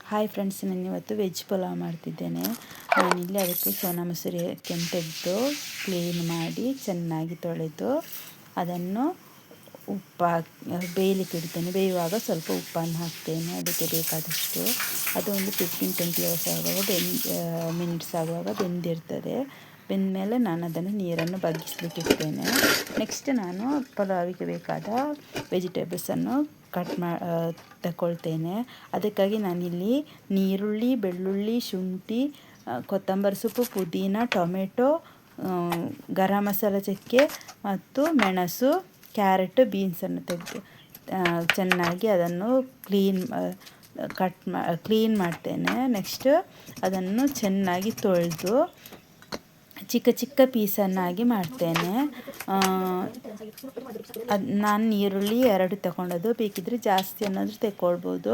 Hi friends, ನಾನು ಇವತ್ತು veg pulao ಮಾಡ್ತಿದ್ದೇನೆ. ನಾನಿಲ್ಲಿ ಅದಕ್ಕೆ ಸೋನಾ ಮಸೂರಿ ತೆಗೆದು ಕ್ಲೀನ್ ಮಾಡಿ ಚೆನ್ನಾಗಿ ತೊಳೆದು ಅದನ್ನು ಬೇಯಲಿಕ್ಕೆ ಇಡ್ತೇನೆ. ಬೇಯುವಾಗ ಸ್ವಲ್ಪ ಉಪ್ಪನ್ನು ಹಾಕ್ತೇನೆ ಅದಕ್ಕೆ ಬೇಕಾದಷ್ಟು. ಅದು ಒಂದು 15-20 ಮಿನಿಟ್ಸ್ ಆಗುವಾಗ ಬೆಂದಿರ್ತದೆ. ಬೆಂದಮೇಲೆ ನಾನು ಅದನ್ನು ನೀರನ್ನು ಬಗ್ಗಿಸಲಿಕ್ಕೆ ಇಡ್ತೇನೆ. ನೆಕ್ಸ್ಟ್ ನಾನು ಪಲಾವಿಗೆ ಬೇಕಾದ ವೆಜಿಟೇಬಲ್ಸನ್ನು ತಗೊಳ್ತೇನೆ. ಅದಕ್ಕಾಗಿ ನಾನಿಲ್ಲಿ ನೀರುಳ್ಳಿ, ಬೆಳ್ಳುಳ್ಳಿ, ಶುಂಠಿ, ಕೊತ್ತಂಬರಿ ಸೊಪ್ಪು, ಪುದೀನ, ಟೊಮೆಟೊ, ಗರಂ ಮಸಾಲ ಚಕ್ಕೆ ಮತ್ತು ಮೆಣಸು, ಕ್ಯಾರೆಟ್, ಬೀನ್ಸನ್ನು ತೆಗೆದು ಚೆನ್ನಾಗಿ ಅದನ್ನು ಕ್ಲೀನ್ ಮಾಡ್ತೇನೆ. ನೆಕ್ಸ್ಟ್ ಅದನ್ನು ಚೆನ್ನಾಗಿ ತೊಳೆದು ಚಿಕ್ಕ ಚಿಕ್ಕ ಪೀಸನ್ನಾಗಿ ಮಾಡ್ತೇನೆ. ನಾನು ಈರುಳ್ಳಿ 2 ತಗೊಂಡದ್ದು, ಬೇಕಿದ್ದರೆ ಜಾಸ್ತಿ ಅನ್ನೋದು ತಗೊಳ್ಬೋದು.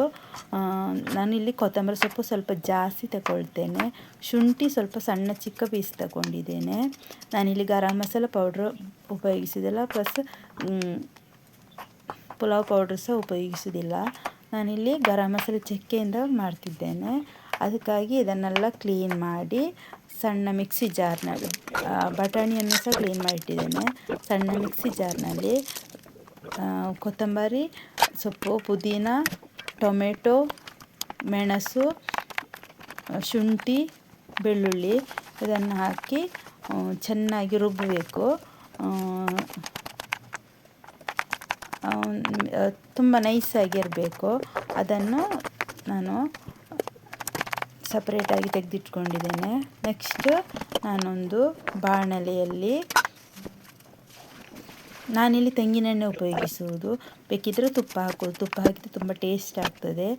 ನಾನಿಲ್ಲಿ ಕೊತ್ತಂಬರಿ ಸೊಪ್ಪು ಸ್ವಲ್ಪ ಜಾಸ್ತಿ ತಗೊಳ್ತೇನೆ. ಶುಂಠಿ ಸ್ವಲ್ಪ ಸಣ್ಣ ಚಿಕ್ಕ ಪೀಸ್ ತಗೊಂಡಿದ್ದೇನೆ. ನಾನಿಲ್ಲಿ ಗರಂ ಮಸಾಲ ಪೌಡ್ರ್ ಉಪಯೋಗಿಸೋದಿಲ್ಲ, ಪ್ಲಸ್ ಪುಲಾವ್ ಪೌಡ್ರ್ ಸಹ ಉಪಯೋಗಿಸೋದಿಲ್ಲ. ನಾನಿಲ್ಲಿ ಗರಂ ಮಸಾಲೆ ಚಕ್ಕೆಯಿಂದ ಮಾಡ್ತಿದ್ದೇನೆ. ಅದಕ್ಕಾಗಿ ಇದನ್ನೆಲ್ಲ ಕ್ಲೀನ್ ಮಾಡಿ ಸಣ್ಣ ಮಿಕ್ಸಿ ಜಾರ್ನಲ್ಲಿ, ಬಟಾಣಿಯನ್ನು ಸಹ ಕ್ಲೀನ್ ಮಾಡಿಟ್ಟಿದ್ದೇನೆ. ಸಣ್ಣ ಮಿಕ್ಸಿ ಜಾರ್ನಲ್ಲಿ ಕೊತ್ತಂಬರಿ ಸೊಪ್ಪು, ಪುದೀನ, ಟೊಮೆಟೊ, ಮೆಣಸು, ಶುಂಠಿ, ಬೆಳ್ಳುಳ್ಳಿ ಇದನ್ನು ಹಾಕಿ ಚೆನ್ನಾಗಿ ರುಬ್ಬಬೇಕು. ತುಂಬ ನೈಸಾಗಿರಬೇಕು. ಅದನ್ನು ನಾನು ಸಪ್ರೇಟಾಗಿ ತೆಗೆದಿಟ್ಕೊಂಡಿದ್ದೇನೆ. ನೆಕ್ಸ್ಟ್ ನಾನೊಂದು ಬಾಣಲೆಯಲ್ಲಿ, ನಾನಿಲ್ಲಿ ತೆಂಗಿನೆಣ್ಣೆ ಉಪಯೋಗಿಸುವುದು, ಬೇಕಿದ್ದರೆ ತುಪ್ಪ ಹಾಕೋದು. ತುಪ್ಪ ಹಾಕಿದರೆ ತುಂಬ ಟೇಸ್ಟ್ ಆಗ್ತದೆ.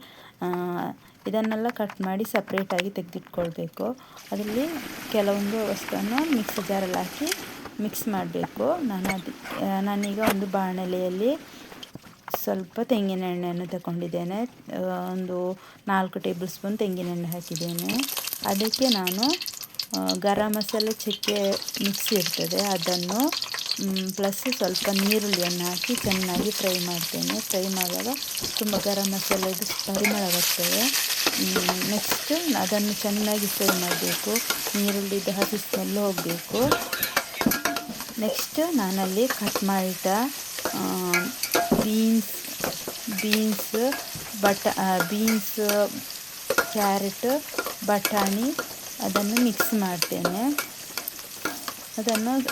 ಇದನ್ನೆಲ್ಲ ಕಟ್ ಮಾಡಿ ಸಪ್ರೇಟಾಗಿ ತೆಗೆದಿಟ್ಕೊಳ್ಬೇಕು. ಅದರಲ್ಲಿ ಕೆಲವೊಂದು ವಸ್ತುವನ್ನು ಮಿಕ್ಸಿ ಜಾರಲ್ಲಿ ಹಾಕಿ ಮಿಕ್ಸ್ ಮಾಡಬೇಕು. ನಾನೀಗ ಒಂದು ಬಾಣಲೆಯಲ್ಲಿ ಸ್ವಲ್ಪ ತೆಂಗಿನೆಣ್ಣೆಯನ್ನು ತಗೊಂಡಿದ್ದೇನೆ. ಒಂದು 4 ಟೇಬಲ್ ಸ್ಪೂನ್ ತೆಂಗಿನೆಣ್ಣೆ ಹಾಕಿದ್ದೇನೆ. ಅದಕ್ಕೆ ನಾನು ಗರಂ ಮಸಾಲೆ ಚಕ್ಕೆ ಮಿಕ್ಸಿ ಇರ್ತದೆ ಅದನ್ನು, ಪ್ಲಸ್ ಸ್ವಲ್ಪ ನೀರುಳ್ಳಿಯನ್ನು ಹಾಕಿ ಚೆನ್ನಾಗಿ ಫ್ರೈ ಮಾಡ್ತೇನೆ. ಫ್ರೈ ಮಾಡುವಾಗ ತುಂಬ ಗರಂ ಮಸಾಲೆದು ಪರಿಮಳ ಬರ್ತದೆ. ನೆಕ್ಸ್ಟ್ ಅದನ್ನು ಚೆನ್ನಾಗಿ ಫ್ರೈ ಮಾಡಬೇಕು. ನೀರುಳ್ಳಿದು ಹಸಿ ಸ್ಮೆಲ್ ಹೋಗಬೇಕು. ನೆಕ್ಸ್ಟ್ ನಾನಲ್ಲಿ ಕಟ್ ಮಾಡಿದ ಬೀನ್ಸ್, ಕ್ಯಾರೆಟ್, ಬಟಾಣಿ ಅದನ್ನು ಮಿಕ್ಸ್ ಮಾಡ್ತೇನೆ.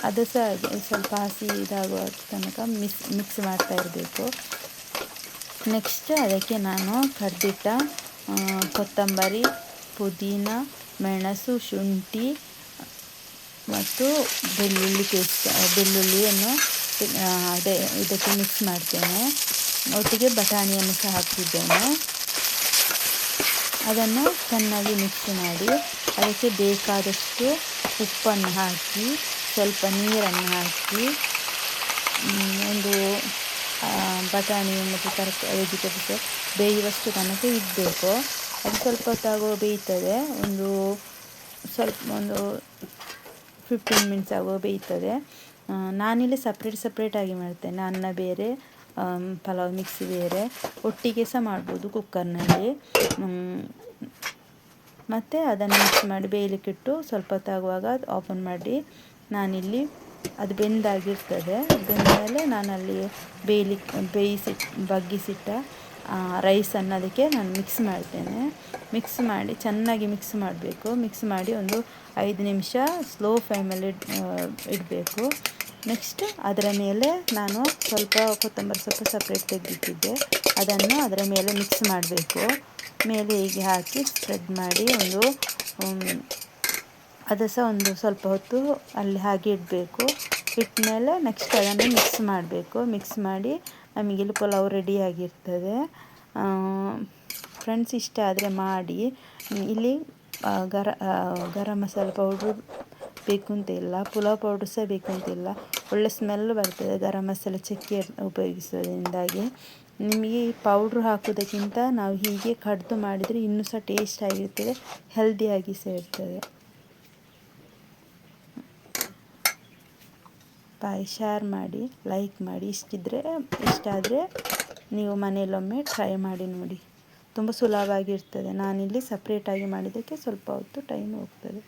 ಅದು ಸಹ ಸ್ವಲ್ಪ ಹಸಿ ಇದಾಗುವ ತನಕ ಮಿಕ್ಸ್ ಮಾಡ್ತಾ ಇರಬೇಕು. ನೆಕ್ಸ್ಟ್ ಅದಕ್ಕೆ ನಾನು ಕಡ್ದಿಟ್ಟ ಕೊತ್ತಂಬರಿ, ಪುದೀನ, ಮೆಣಸು, ಶುಂಠಿ ಮತ್ತು ಬೆಳ್ಳುಳ್ಳಿಯನ್ನು ಇದಕ್ಕೆ ಮಿಕ್ಸ್ ಮಾಡ್ತೇನೆ. ಒಟ್ಟಿಗೆ ಬಟಾಣಿಯನ್ನು ಸಹ ಹಾಕ್ತಿದ್ದೇನೆ. ಅದನ್ನು ಚೆನ್ನಾಗಿ ಮಿಕ್ಸ್ ಮಾಡಿ ಅದಕ್ಕೆ ಬೇಕಾದಷ್ಟು ಉಪ್ಪನ್ನು ಹಾಕಿ ಸ್ವಲ್ಪ ನೀರನ್ನು ಹಾಕಿ ಒಂದು ಬಟಾಣಿ ಮತ್ತು ವೆಜಿಟೇಬಲ್ಸ್ ಬೇಯುವಷ್ಟು ತನಕ ಇಡಬೇಕು. ಅದು ಸ್ವಲ್ಪ ಹೊತ್ತಾಗುವ ಬೇಯ್ತದೆ. ಒಂದು 15 ಮಿನಿಟ್ಸ್ ಆಗುವ ಬೇಯ್ತದೆ. ನಾನಿಲ್ಲಿ ಸಪ್ರೇಟಾಗಿ ಮಾಡ್ತೇನೆ. ಅನ್ನ ಬೇರೆ, ಪಲಾವ್ ಮಿಕ್ಸಿ ಬೇರೆ, ಒಟ್ಟಿಗೆ ಸಹ ಮಾಡ್ಬೋದು ಕುಕ್ಕರ್ನಲ್ಲಿ. ಮತ್ತು ಅದನ್ನು ಮಿಕ್ಸ್ ಮಾಡಿ ಬೇಯಲಿಕ್ಕಿಟ್ಟು ಸ್ವಲ್ಪ ಹೊತ್ತಾಗುವಾಗ ಓಪನ್ ಮಾಡಿ ನಾನಿಲ್ಲಿ ಅದು ಬೆಂದಾಗಿರ್ತದೆ. ಬೆಂದಮೇಲೆ ನಾನಲ್ಲಿ ಬಗ್ಗಿಸಿಟ್ಟ ರೈಸನ್ನು ಅದಕ್ಕೆ ನಾನು ಮಿಕ್ಸ್ ಮಾಡ್ತೇನೆ. ಮಿಕ್ಸ್ ಮಾಡಿ ಚೆನ್ನಾಗಿ ಮಿಕ್ಸ್ ಮಾಡಬೇಕು. ಮಿಕ್ಸ್ ಮಾಡಿ ಒಂದು 5 ನಿಮಿಷ ಸ್ಲೋ ಫ್ಲೇಮಲ್ಲಿ ಇಡಬೇಕು. ನೆಕ್ಸ್ಟ್ ಅದರ ಮೇಲೆ ನಾನು ಸ್ವಲ್ಪ ಕೊತ್ತಂಬರಿ ಸೊಪ್ಪು ಸಪ್ರೇಟ್ ತೆಗೆದಿಟ್ಟಿದ್ದೆ, ಅದನ್ನು ಅದರ ಮೇಲೆ ಮಿಕ್ಸ್ ಮಾಡಬೇಕು. ಮೇಲೆ ಹೀಗೆ ಹಾಕಿ ಸ್ಪ್ರೆಡ್ ಮಾಡಿ ಅದು ಸಹ ಒಂದು ಸ್ವಲ್ಪ ಹೊತ್ತು ಅಲ್ಲಿ ಹಾಗೆ ಇಡಬೇಕು. ಇಟ್ಟಮೇಲೆ ನೆಕ್ಸ್ಟ್ ಅದನ್ನು ಮಿಕ್ಸ್ ಮಾಡಬೇಕು. ಮಿಕ್ಸ್ ಮಾಡಿ ನಮಗಿಲ್ಲಿ ಪಲಾವ್ ರೆಡಿಯಾಗಿರ್ತದೆ. ಫ್ರೆಂಡ್ಸ್, ಇಷ್ಟ ಆದರೆ ಮಾಡಿ. ಇಲ್ಲಿ ಗರಂ ಮಸಾಲ ಪೌಡ್ರು ಬೇಕು ಅಂತಿಲ್ಲ, ಪುಲಾವ್ ಪೌಡ್ರ್ ಸಹ ಬೇಕು ಅಂತಿಲ್ಲ. ಒಳ್ಳೆ ಸ್ಮೆಲ್ ಬರ್ತದೆ ಗರಂ ಮಸಾಲೆ ಚಕ್ಕೆ ಉಪಯೋಗಿಸೋದ್ರಿಂದಾಗಿ. ನಿಮಗೆ ಈ ಪೌಡ್ರ್ ಹಾಕೋದಕ್ಕಿಂತ ನಾವು ಹೀಗೆ ಕಡಿದು ಮಾಡಿದರೆ ಇನ್ನೂ ಸಹ ಟೇಸ್ಟ್ ಆಗಿರ್ತದೆ, ಹೆಲ್ದಿಯಾಗಿ ಸಹ ಇರ್ತದೆ. ಶೇರ್ ಮಾಡಿ, ಲೈಕ್ ಮಾಡಿ. ಇಷ್ಟ ಆದರೆ ನೀವು ಮನೆಯಲ್ಲೊಮ್ಮೆ ಟ್ರೈ ಮಾಡಿ ನೋಡಿ. ತುಂಬ ಸುಲಭವಾಗಿರ್ತದೆ. ನಾನಿಲ್ಲಿ ಸಪ್ರೇಟಾಗಿ ಮಾಡಿದ್ದಕ್ಕೆ ಸ್ವಲ್ಪ ಹೊತ್ತು ಟೈಮ್ ಹೋಗ್ತದೆ.